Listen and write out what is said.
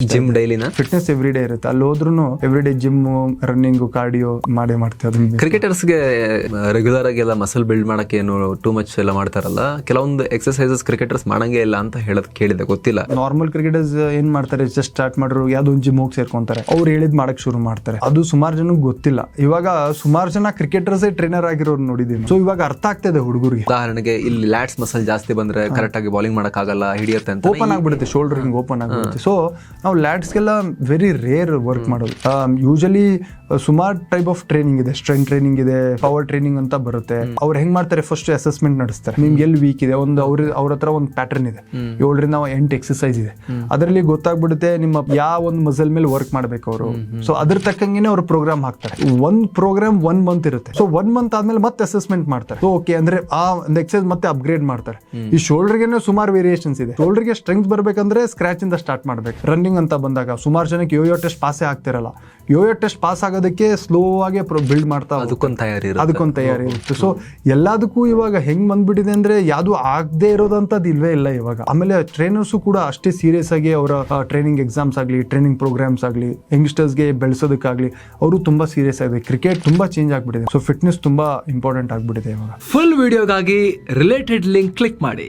Gym ಡೈಲಿನ fitness every day ಇರುತ್ತೆ. ಅಲ್ಲಿ ಹೋದ್ರು every day gym, running, cardio ಮಾಡ್ತೀವಿ. ಅದನ್ನ ಕ್ರಿಕೆಟರ್ಸ್ಗೆ ರೆಗ್ಯುಲರ್ ಆಗಿ ಎಲ್ಲ ಮಸಲ್ ಬಿಲ್ಡ್ ಮಾಡಕ್ಕೆ ಏನು ಟೂ ಮಚ್ ಎಲ್ಲ ಮಾಡ್ತಾರಲ್ಲ, ಕೆಲವೊಂದು ಎಕ್ಸರ್ಸೈಸಸ್ ಕ್ರಿಕೆಟರ್ಸ್ ಮಾಡಂಗೇ ಇಲ್ಲ ಅಂತ ಕೇಳಿದೆ, ಗೊತ್ತಿಲ್ಲ. ನಾರ್ಮಲ್ ಕ್ರಿಕೆಟರ್ಸ್ ಏನ್ ಮಾಡ್ತಾರೆ, ಜಸ್ಟ್ ಸ್ಟಾರ್ಟ್ ಮಾಡ್ರು ಯಾವ್ದೋ ಒಂದು ಜಿಮ್ ಹೋಗಿ ಸೇರ್ಕೊಂತಾರೆ, ಅವ್ರು ಹೇಳಿದ್ ಮಾಡಕ್ ಶುರು ಮಾಡ್ತಾರೆ. ಅದು ಸುಮಾರು ಜನಕ್ಕೆ ಗೊತ್ತಿಲ್ಲ. ಇವಾಗ ಸುಮಾರು ಜನ ಕ್ರಿಕೆಟರ್ಸ್ ಟ್ರೈನರ್ ಆಗಿರೋರು ನೋಡಿದೀನಿ. ಸೊ ಇವಾಗ ಅರ್ಥ ಆಗ್ತಿದೆ ಹುಡುಗರಿಗೆ. ಉದಾಹರಣೆಗೆ ಇಲ್ಲಿ ಲ್ಯಾಟ್ಸ್ ಮಸಲ್ ಜಾಸ್ತಿ ಬಂದ್ರೆ ಕರೆಕ್ಟ್ ಆಗಿ ಬೌಲಿಂಗ್ ಮಾಡಕ್ ಆಗಲ್ಲ, ಹಿಡಿಯುತ್ತೆ ಅಂತ ಓಪನ್ ಆಗ್ಬಿಡುತ್ತೆ, ಶೋಲ್ಡರಿಂಗ್ ಓಪನ್ ಆಗ್ಬಿಡುತ್ತೆ. ಸೊ ನಾವು ಲ್ಯಾಟ್ಸ್ಗೆಲ್ಲ ವೆರಿ ರೇರ್ ವರ್ಕ್ ಮಾಡೋದು. ಯೂಶಲಿ ಸುಮಾರು ಟೈಪ್ ಆಫ್ ಟ್ರೈನಿಂಗ್ ಇದೆ. ಸ್ಟ್ರೆಂತ್ ಟ್ರೈನಿಂಗ್ ಇದೆ, ಪವರ್ ಟ್ರೈನಿಂಗ್ ಅಂತ ಬರುತ್ತೆ. ಅವ್ರು ಹೆಂಗ್ ಮಾಡ್ತಾರೆ, ಫಸ್ಟ್ ಅಸೆಸ್ಮೆಂಟ್ ನಡೆಸ್ತಾರೆ. ನಿಮ್ಗೆ ಎಲ್ಲಿ ವೀಕ್ ಇದೆ, ಅವ್ರ ಹತ್ರ ಒಂದು ಪ್ಯಾಟರ್ನ್ ಇದೆ, 7 ರಿಂದ 8 ಎಕ್ಸರ್ಸೈಸ್ ಇದೆ. ಅದರಲ್ಲಿ ಗೊತ್ತಾಗ್ಬಿಡುತ್ತೆ ನಿಮ್ಮ ಯಾವ ಒಂದು ಮಸಲ್ ಮೇಲೆ ವರ್ಕ್ ಮಾಡ್ಬೇಕು ಅವರು. ಸೊ ಅದ್ರ ತಕ್ಕಂಗೆ ಅವ್ರು ಪ್ರೋಗ್ರಾಮ್ ಹಾಕ್ತಾರೆ. ಒಂದ್ ಪ್ರೋಗ್ರಾಮ್ 1 ಮಂತ್ ಇರುತ್ತೆ. ಸೊ 1 ಮಂತ್ ಆದ್ಮೇಲೆ ಮತ್ತೆ ಅಸೆಸ್ಮೆಂಟ್ ಮಾಡ್ತಾರೆ. ಓಕೆ ಅಂದ್ರೆ ಆ ಒಂದು ಎಕ್ಸರ್ಸೈಸ್ ಮತ್ತೆ ಅಪ್ಗ್ರೇಡ್ ಮಾಡ್ತಾರೆ. ಈ ಶೋಲ್ಡರ್ಗೆ ಸುಮಾರು ವೇರಿಯೇಷನ್ಸ್ ಇದೆ. ಶೋಲ್ಡರ್ಗೆ ಸ್ಟ್ರೆಂತ್ ಬರ್ಬೇಕಂದ್ರೆ ಸ್ಕ್ರಾಚ್ ಇಂದ ಸ್ಟಾರ್ಟ್ ಮಾಡ್ಬೇಕು. ರನ್ನಿಂಗ್ ಅಂತ ಬಂದಾಗ ಸುಮಾರು ಜನಕ್ಕೆ ಯೋಯೋ ಟೆಸ್ಟ್ ಪಾಸೇ ಆಗ್ತಿರಲ್ಲ. ಯೋಯೋ ಟೆಸ್ಟ್ ಪಾಸ್ ಆಗೋದಕ್ಕೆ ಸ್ಲೋ ಆಗಿ ಬಿಲ್ಡ್ ಮಾಡ್ತಾ ಅದಕ್ಕೊಂದು ತಯಾರಿ ಇರುತ್ತೆ. ಸೊ ಎಲ್ಲದಕ್ಕೂ ಇವಾಗ ಹೆಂಗ್ ಬಂದ್ಬಿಟ್ಟಿದೆ ಅಂದ್ರೆ ಯಾವ್ದು ಆಗದೆ ಇರೋದಂತದ್ದು ಇಲ್ವೇ ಇಲ್ಲ ಇವಾಗ. ಆಮೇಲೆ ಟ್ರೈನರ್ಸು ಕೂಡ ಅಷ್ಟೇ ಸೀರಿಯಸ್ ಆಗಿ ಅವರ ಟ್ರೈನಿಂಗ್ ಎಕ್ಸಾಮ್ಸ್ ಆಗ್ಲಿ, ಟ್ರೈನಿಂಗ್ ಪ್ರೋಗ್ರಾಮ್ಸ್ ಆಗ್ಲಿ, ಯಂಗ್ಸ್ಟರ್ಸ್ಗೆ ಬೆಳೆಸೋದಕ್ಕಾಗ್ಲಿ ಅವರು ತುಂಬಾ ಸೀರಿಯಸ್ ಆಗಿದೆ. ಕ್ರಿಕೆಟ್ ತುಂಬಾ ಚೇಂಜ್ ಆಗ್ಬಿಟ್ಟಿದೆ. ಸೊ ಫಿಟ್ನೆಸ್ ತುಂಬಾ ಇಂಪಾರ್ಟೆಂಟ್ ಆಗ್ಬಿಟ್ಟಿದೆ ಇವಾಗ. ಫುಲ್ ವಿಡಿಯೋಗಾಗಿ ರಿಲೇಟೆಡ್ ಲಿಂಕ್ ಕ್ಲಿಕ್ ಮಾಡಿ.